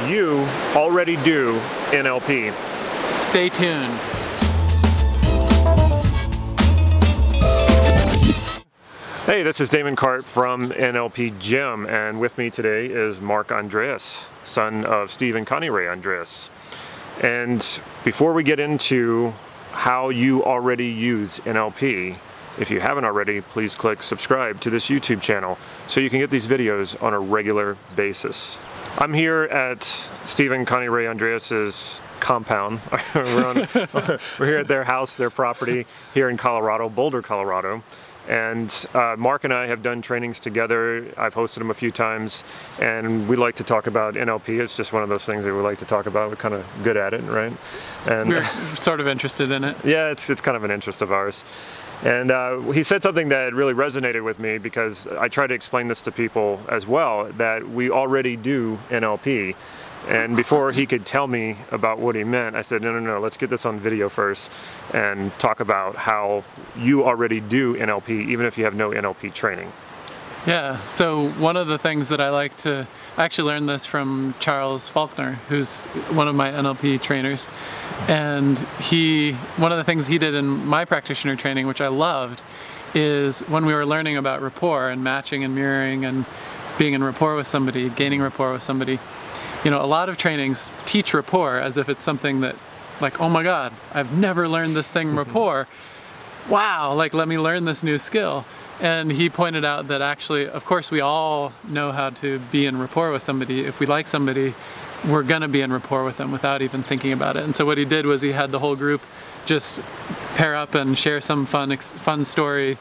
you already do NLP. Stay tuned. Hey, this is Damon Cart from NLP Gym, and with me today is Mark Andreas, son of Steve and Connie Ray Andreas. And before we get into how you already use NLP, if you haven't already, please click subscribe to this YouTube channel so you can get these videos on a regular basis. I'm here at Steve and Connie Ray Andreas's compound. We're here at their house, their property here in Colorado, Boulder, Colorado. And Mark and I have done trainings together. I've hosted them a few times, and we like to talk about NLP. It's just one of those things that we like to talk about. We're kind of good at it, right? And we're sort of interested in it. Yeah, it's kind of an interest of ours. And he said something that really resonated with me, because I try to explain this to people as well, that we already do NLP. And before he could tell me about what he meant, I said, no, let's get this on video first and talk about how you already do NLP, even if you have no NLP training. Yeah, so one of the things that I actually learned this from Charles Faulkner, who's one of my NLP trainers. And one of the things he did in my practitioner training, which I loved, is when we were learning about rapport and matching and mirroring and being in rapport with somebody, gaining rapport with somebody. You know, a lot of trainings teach rapport as if it's something that, like, oh my God, I've never learned this thing, rapport. Wow, like, let me learn this new skill. And he pointed out that actually, of course, we all know how to be in rapport with somebody. If we like somebody, we're gonna be in rapport with them without even thinking about it. And so what he did was he had the whole group just pair up and share some fun story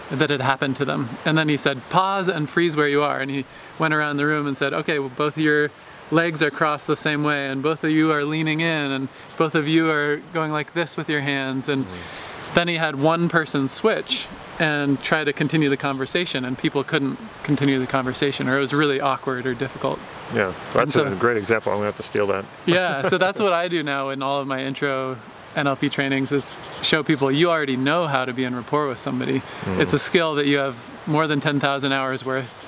that had happened to them. And then he said, pause and freeze where you are. And he went around the room and said, okay, well, both of your legs are crossed the same way, and both of you are leaning in, and both of you are going like this with your hands. And then he had one person switch and try to continue the conversation, and people couldn't continue the conversation, or it was really awkward or difficult. Yeah, that's a great example. I'm gonna have to steal that. Yeah, so that's what I do now in all of my intro NLP trainings, is show people you already know how to be in rapport with somebody. It's a skill that you have more than 10,000 hours worth,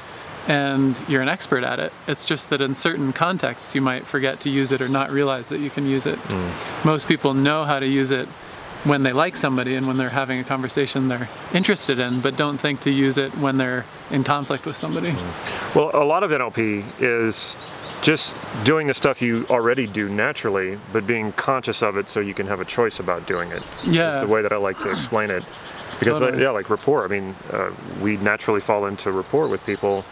and you're an expert at it. It's just that in certain contexts you might forget to use it or not realize that you can use it. Most people know how to use it when they like somebody and when they're having a conversation they're interested in, but don't think to use it when they're in conflict with somebody. Well, a lot of NLP is just doing the stuff you already do naturally, but being conscious of it so you can have a choice about doing it. Yeah. That's the way that I like to explain it. Because Totally. yeah, like rapport, I mean, we naturally fall into rapport with people,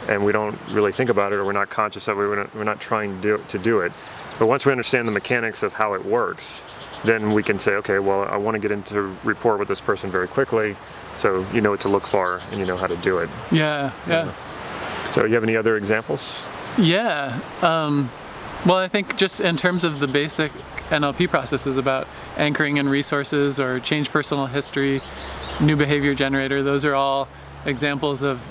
and we don't really think about it, or we're not conscious of it, we're not trying to do it. But once we understand the mechanics of how it works, then we can say, okay, well, I want to get into rapport with this person very quickly, so you know what to look for and you know how to do it. Yeah. So you have any other examples? Yeah. Well, I think just in terms of the basic NLP processes about anchoring in resources or change personal history, new behavior generator, those are all examples of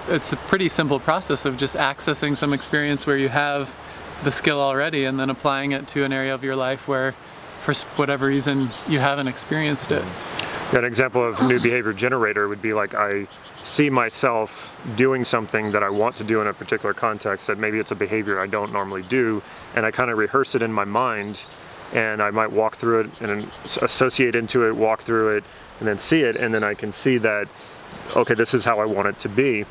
it's a pretty simple process of just accessing some experience where you have the skill already and then applying it to an area of your life where, for whatever reason, you haven't experienced it. An example of new behavior generator would be like, I see myself doing something that I want to do in a particular context, that maybe it's a behavior I don't normally do, and I kind of rehearse it in my mind, and I might walk through it and associate into it, walk through it, and then see it, and then I can see that, okay, this is how I want it to be.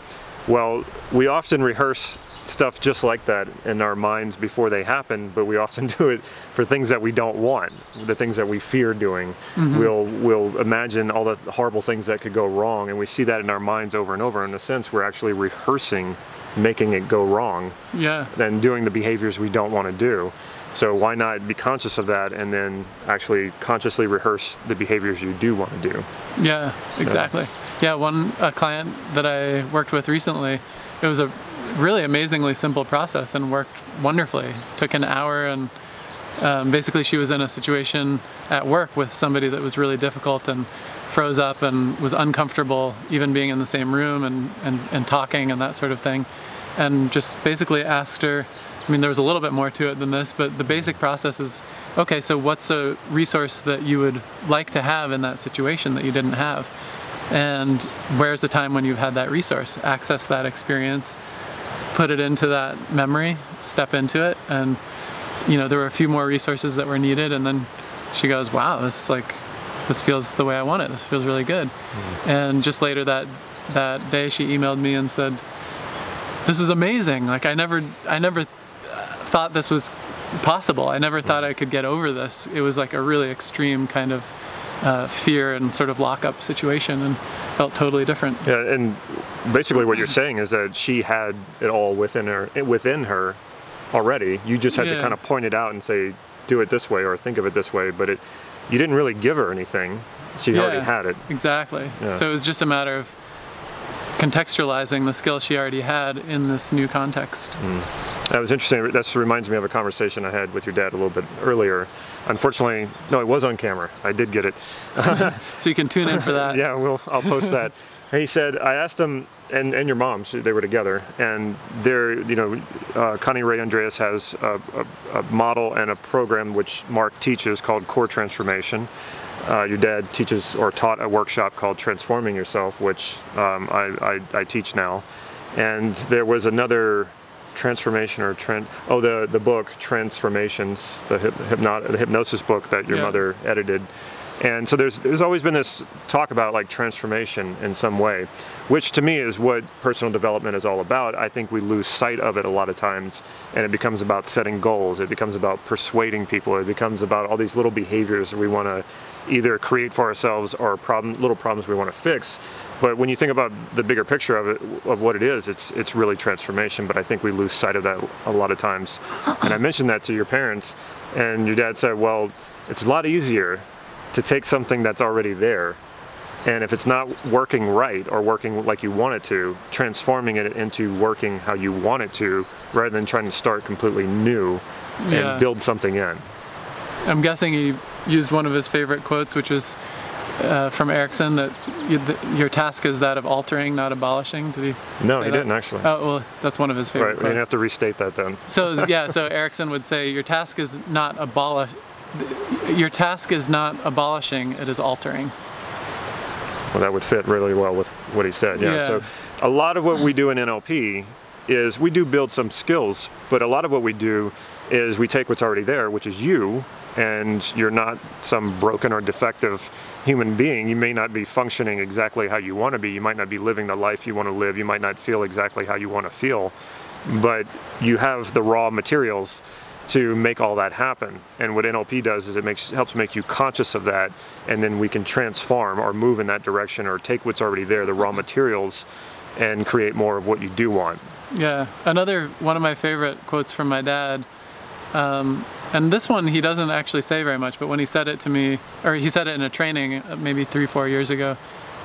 Well, we often rehearse stuff just like that in our minds before they happen, but we often do it for things that we don't want, the things that we fear doing. We'll imagine all the horrible things that could go wrong, and we see that in our minds over and over. In a sense, we're actually rehearsing making it go wrong, and doing the behaviors we don't want to do. So why not be conscious of that and then actually consciously rehearse the behaviors you do want to do? Yeah, exactly. Yeah, a client that I worked with recently, it was a really amazingly simple process and worked wonderfully. Took an hour, and basically she was in a situation at work with somebody that was really difficult and froze up and was uncomfortable even being in the same room and talking and that sort of thing. And just basically asked her, I mean, there was a little bit more to it than this, but the basic process is, okay, so what's a resource that you would like to have in that situation that you didn't have? And where's the time when you've had that resource? Access that experience put it into that memory, step into it, and there were a few more resources that were needed, and then she goes, wow, this feels the way I want it. This feels really good. And just later that day, she emailed me and said, this is amazing. Like, I never thought this was possible. I never thought I could get over this. It was like a really extreme kind of fear and sort of lockup situation, and felt totally different. Yeah, and basically what you're saying is that she had it all within her already. You just had to kind of point it out and say, do it this way or think of it this way, but you didn't really give her anything. She already had it. Exactly. Yeah. So it was just a matter of contextualizing the skill she already had in this new context. That was interesting. That reminds me of a conversation I had with your dad a little bit earlier. Unfortunately, no, it was on camera. I did get it. So you can tune in for that. Yeah, I'll post that. He said, I asked him, and your mom, they were together, and Connie Ray Andreas has a model and a program which Mark teaches called Core Transformation. Your dad teaches or taught a workshop called Transforming Yourself, which I teach now. And there was another transformation or the book Transformations, the hypnosis book that your mother edited. And so there's always been this talk about like transformation in some way, which to me is what personal development is all about. I think we lose sight of it a lot of times, and it becomes about setting goals. It becomes about persuading people. It becomes about all these little behaviors we want to either create for ourselves or little problems we want to fix. But when you think about the bigger picture of it, of what it is, it's really transformation. But I think we lose sight of that a lot of times. And I mentioned that to your parents, and your dad said, well, it's a lot easier to take something that's already there, and if it's not working right or working like you want it to, transforming it into working how you want it to, rather than trying to start completely new and build something in. I'm guessing he used one of his favorite quotes, which is from Erickson, that your task is that of altering, not abolishing. Did he? No, he didn't actually. Oh, well, that's one of his favorite quotes. We're gonna have to restate that then. So so Erickson would say, your task is not your task is not abolishing, it is altering. Well, that would fit really well with what he said. Yeah. So a lot of what we do in NLP is we do build some skills, but a lot of what we do is we take what's already there, which is you, and you're not some broken or defective human being. You may not be functioning exactly how you want to be. You might not be living the life you want to live. You might not feel exactly how you want to feel, but you have the raw materials to make all that happen. And what NLP does is it helps make you conscious of that, and then we can transform or move in that direction or take what's already there, the raw materials, and create more of what you do want. Yeah, one of my favorite quotes from my dad, and this one he doesn't actually say very much, but when he said it to me, or he said it in a training maybe 3-4 years ago,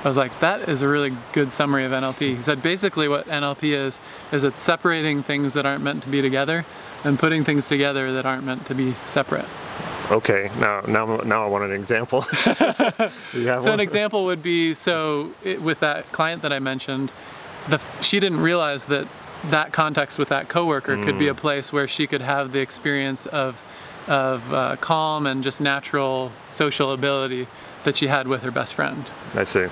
I was like, that is a really good summary of NLP. He said basically what NLP is it's separating things that aren't meant to be together and putting things together that aren't meant to be separate. Okay, now I want an example. So an example would be, with that client that I mentioned, she didn't realize that context with that coworker could be a place where she could have the experience of calm and just natural social ability that she had with her best friend. I see.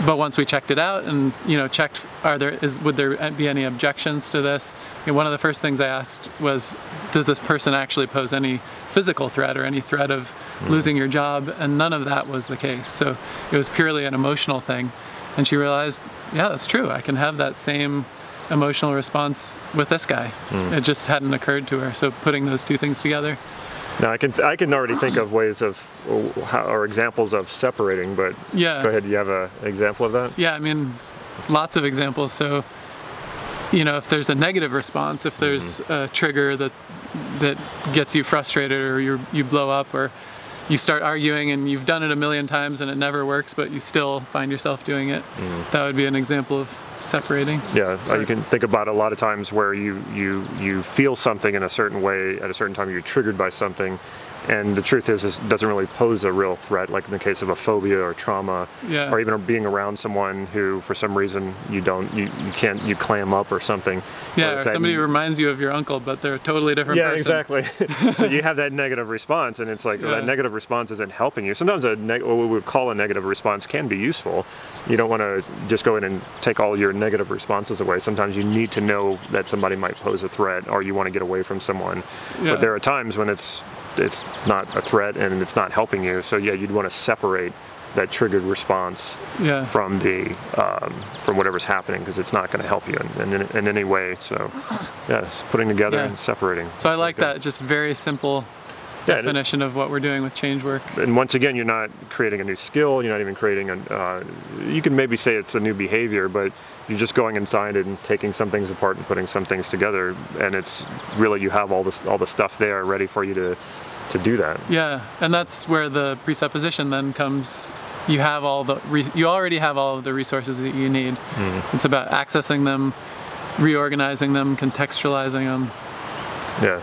But once we checked it out and checked, would there be any objections to this? One of the first things I asked was, does this person actually pose any physical threat or any threat of losing your job? And none of that was the case. So it was purely an emotional thing. And she realized, yeah, that's true. I can have that same emotional response with this guy. It just hadn't occurred to her. So putting those two things together. Now I can already think of ways of or examples of separating, but go ahead. Do you have an example of that? Yeah, I mean, lots of examples. So, if there's a negative response, if there's a trigger that gets you frustrated, or you blow up, or you start arguing and you've done it a million times and it never works, but you still find yourself doing it, that would be an example of separating. Yeah, you can think about a lot of times where you feel something in a certain way at a certain time, you're triggered by something, And the truth is, it doesn't really pose a real threat, like in the case of a phobia or trauma, or even being around someone who, for some reason, you clam up or something. Yeah, or somebody who reminds you of your uncle, but they're a totally different person. Yeah, exactly. So you have that negative response, and it's like that negative response isn't helping you. Sometimes what we would call a negative response can be useful. You don't want to just go in and take all your negative responses away. Sometimes you need to know that somebody might pose a threat, or you want to get away from someone. Yeah. But there are times when it's not a threat and it's not helping you. So yeah, you'd want to separate that triggered response from from whatever's happening, because it's not going to help you in any way. So yeah, it's putting together and separating. So I like that just very simple definition of what we're doing with change work. And once again, you're not creating a new skill. You're not even creating you can maybe say it's a new behavior, but you're just going inside and taking some things apart and putting some things together. And it's really, you have all the stuff there ready for you to do that. Yeah, and that's where the presupposition then comes. You already have all of the resources that you need. Mm-hmm. It's about accessing them, reorganizing them, contextualizing them. Yeah.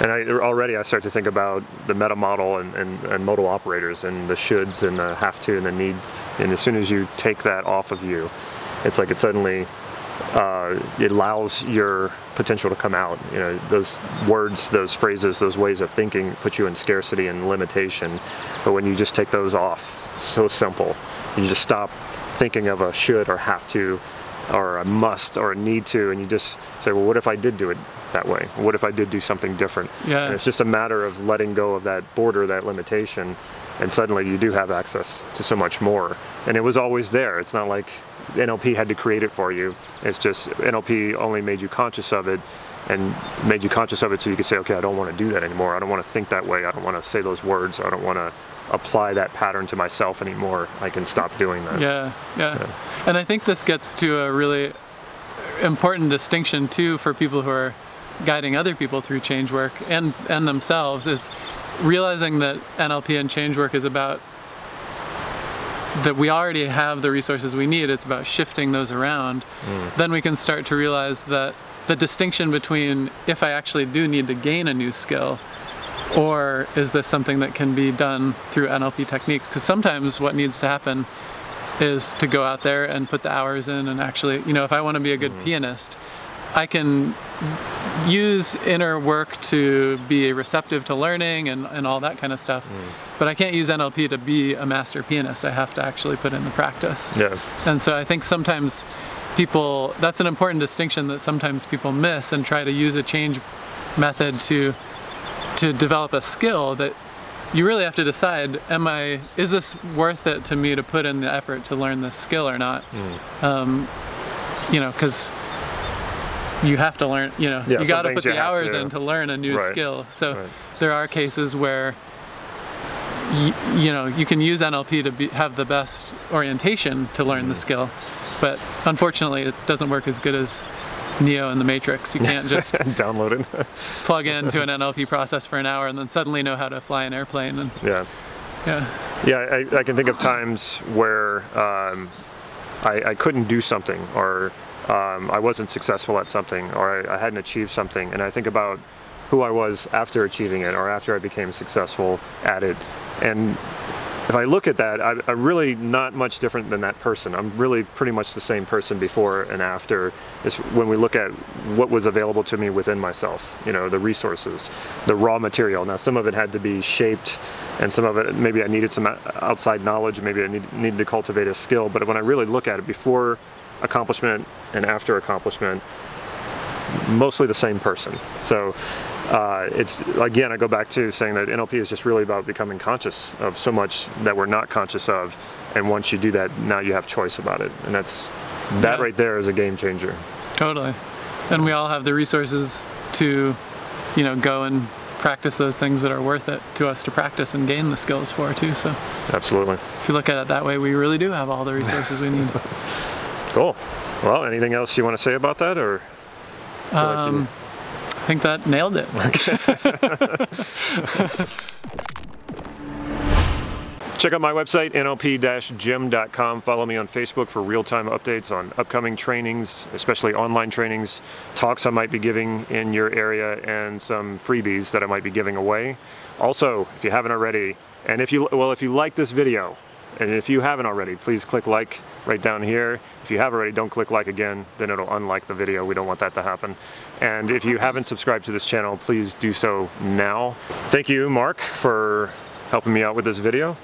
And I start to think about the meta model and modal operators and the shoulds and the have to and the needs. And as soon as you take that off of you, it's like it suddenly it allows your potential to come out. You know, those words, those phrases, those ways of thinking put you in scarcity and limitation. But when you just take those off, so simple. You just stop thinking of a should or have to or a must or a need to, and you just say, well, what if I did do it that way? What if I did do something different? Yeah. And it's just a matter of letting go of that border, that limitation, and suddenly you do have access to so much more. And it was always there. It's not like NLP had to create it for you. It's just NLP only made you conscious of it, and made you conscious of it so you could say, okay, I don't want to do that anymore. I don't want to think that way. I don't want to say those words. I don't want to apply that pattern to myself anymore. I can stop doing that. Yeah. And I think this gets to a really important distinction too for people who are guiding other people through change work and themselves, is realizing that NLP and change work is about that we already have the resources we need. It's about shifting those around. Then we can start to realize that the distinction between if I actually do need to gain a new skill, or is this something that can be done through NLP techniques? Because sometimes what needs to happen is to go out there and put the hours in and actually, if I want to be a good pianist, I can use inner work to be receptive to learning and all that kind of stuff. But I can't use NLP to be a master pianist. I have to actually put in the practice. Yeah. And so I think sometimes that's an important distinction that sometimes people miss and try to use a change method to develop a skill that you really have to decide, is this worth it to me to put in the effort to learn this skill or not? Because you have to learn, you got to put the hours in to learn a new skill. So there are cases where you can use NLP to have the best orientation to learn the skill, but unfortunately it doesn't work as good as Neo in the Matrix. You can't just download it, plug into an NLP process for an hour and then suddenly know how to fly an airplane. And I can think of times where I couldn't do something, or I wasn't successful at something, or I hadn't achieved something, and I think about who I was after achieving it, or after I became successful at it. And if I look at that, I'm really not much different than that person. I'm really pretty much the same person before and after. Is when we look at what was available to me within myself, the resources, the raw material. Now, some of it had to be shaped, and some of it, maybe I needed some outside knowledge, maybe I needed to cultivate a skill. But when I really look at it, before accomplishment and after accomplishment, mostly the same person. So it's, again, I go back to saying that NLP is just really about becoming conscious of so much that we're not conscious of, and once you do that, now you have choice about it, and that right there is a game changer. Totally. And we all have the resources to go and practice those things that are worth it to us to practice and gain the skills for too. So absolutely, if you look at it that way, we really do have all the resources we need. Cool. Well, anything else you want to say about that, or I think that nailed it. Check out my website, nlp-gym.com. Follow me on Facebook for real-time updates on upcoming trainings, especially online trainings, talks I might be giving in your area, and some freebies that I might be giving away. Also, if you haven't already, and if you like this video, and if you haven't already, please click like right down here. If you have already, don't click like again, then it'll unlike the video. We don't want that to happen. And if you haven't subscribed to this channel, please do so now. Thank you, Mark, for helping me out with this video.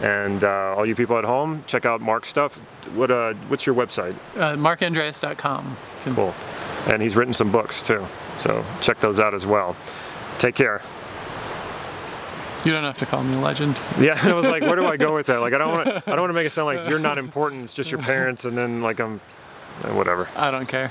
And all you people at home, check out Mark's stuff. What's your website? markandreas.com. Cool. And he's written some books too, so check those out as well. Take care. You don't have to call me a legend. Yeah, I was like, where do I go with that? Like, I don't want to make it sound like you're not important. It's just your parents, and then like I'm, whatever. I don't care.